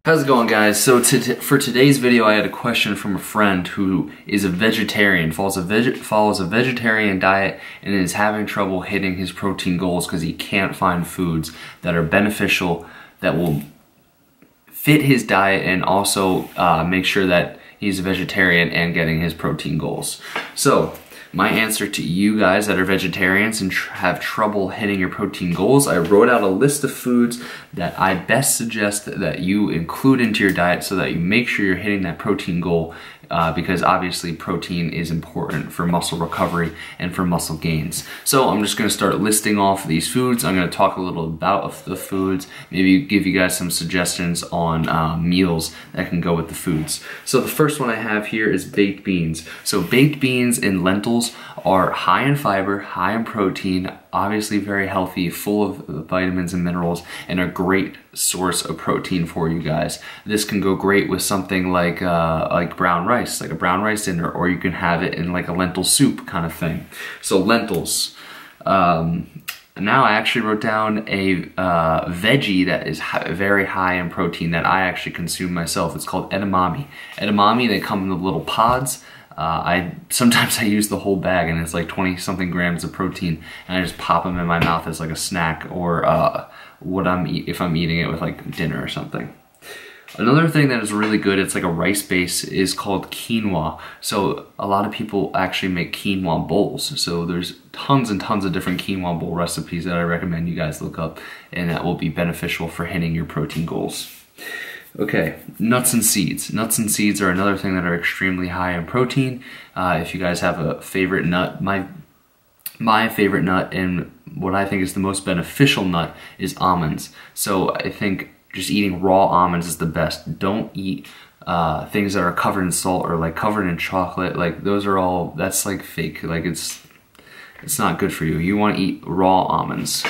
How's it going, guys? So for today's video, I had a question from a friend who is a vegetarian, follows a vegetarian diet, and is having trouble hitting his protein goals because he can't find foods that are beneficial, that will fit his diet, and also make sure that he's a vegetarian and getting his protein goals. So my answer to you guys that are vegetarians and have trouble hitting your protein goals, I wrote out a list of foods that I best suggest that you include into your diet so that you make sure you're hitting that protein goal, because obviously protein is important for muscle recovery and for muscle gains. So I'm just going to start listing off these foods. I'm going to talk a little about the foods, maybe give you guys some suggestions on meals that can go with the foods. So the first one I have here is baked beans. So baked beans and lentils are high in fiber, high in protein, obviously very healthy, full of vitamins and minerals, and a great source of protein for you guys. This can go great with something like brown rice, like a brown rice dinner, or you can have it in like a lentil soup kind of thing. So lentils. Now I actually wrote down a veggie that is very high in protein that I actually consume myself. It's called edamame. Edamame, they come in the little pods. Sometimes I use the whole bag, and it's like 20 something grams of protein, and I just pop them in my mouth as like a snack, or if I'm eating it with like dinner or something. Another thing that is really good, it's like a rice base, is called quinoa. So a lot of people actually make quinoa bowls. So there's tons and tons of different quinoa bowl recipes that I recommend you guys look up, and that will be beneficial for hitting your protein goals. Okay, nuts and seeds. Nuts and seeds are another thing that are extremely high in protein. If you guys have a favorite nut, my favorite nut, and what I think is the most beneficial nut, is almonds. So I think just eating raw almonds is the best. Don't eat things that are covered in salt or like covered in chocolate. Like those are all, that's like fake. Like it's not good for you. You want to eat raw almonds.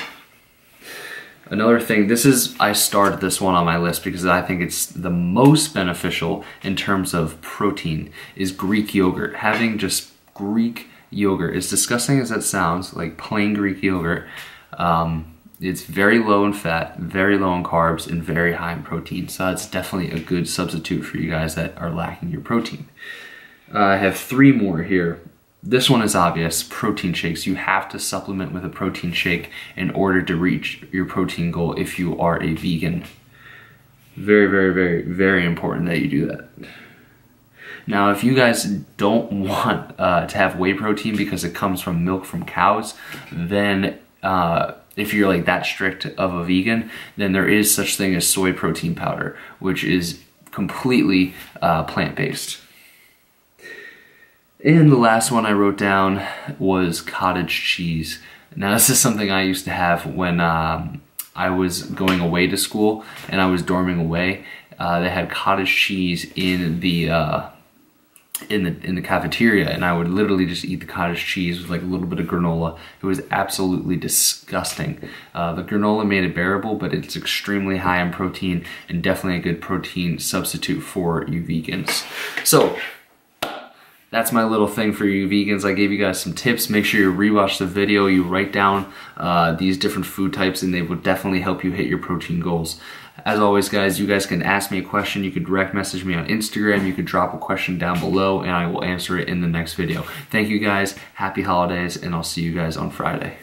Another thing, I started this one on my list because I think it's the most beneficial in terms of protein, is Greek yogurt. Having just Greek yogurt, as disgusting as that sounds, like plain Greek yogurt, it's very low in fat, very low in carbs, and very high in protein. So that's definitely a good substitute for you guys that are lacking your protein. I have 3 more here. This one is obvious, protein shakes. You have to supplement with a protein shake in order to reach your protein goal if you are a vegan. Very, very, very, very important that you do that. Now, if you guys don't want to have whey protein because it comes from milk from cows, then if you're like that strict of a vegan, then there is such thing as soy protein powder, which is completely plant-based. And the last one I wrote down was cottage cheese. Now this is something I used to have when I was going away to school and I was dorming away. They had cottage cheese in the cafeteria, and I would literally just eat the cottage cheese with like a little bit of granola. It was absolutely disgusting. The granola made it bearable, but it's extremely high in protein and definitely a good protein substitute for you vegans. So that's my little thing for you vegans. I gave you guys some tips. Make sure you rewatch the video, you write down these different food types, and they will definitely help you hit your protein goals. As always, guys, you guys can ask me a question. You could direct message me on Instagram. You could drop a question down below, and I will answer it in the next video. Thank you guys. Happy holidays, and I'll see you guys on Friday.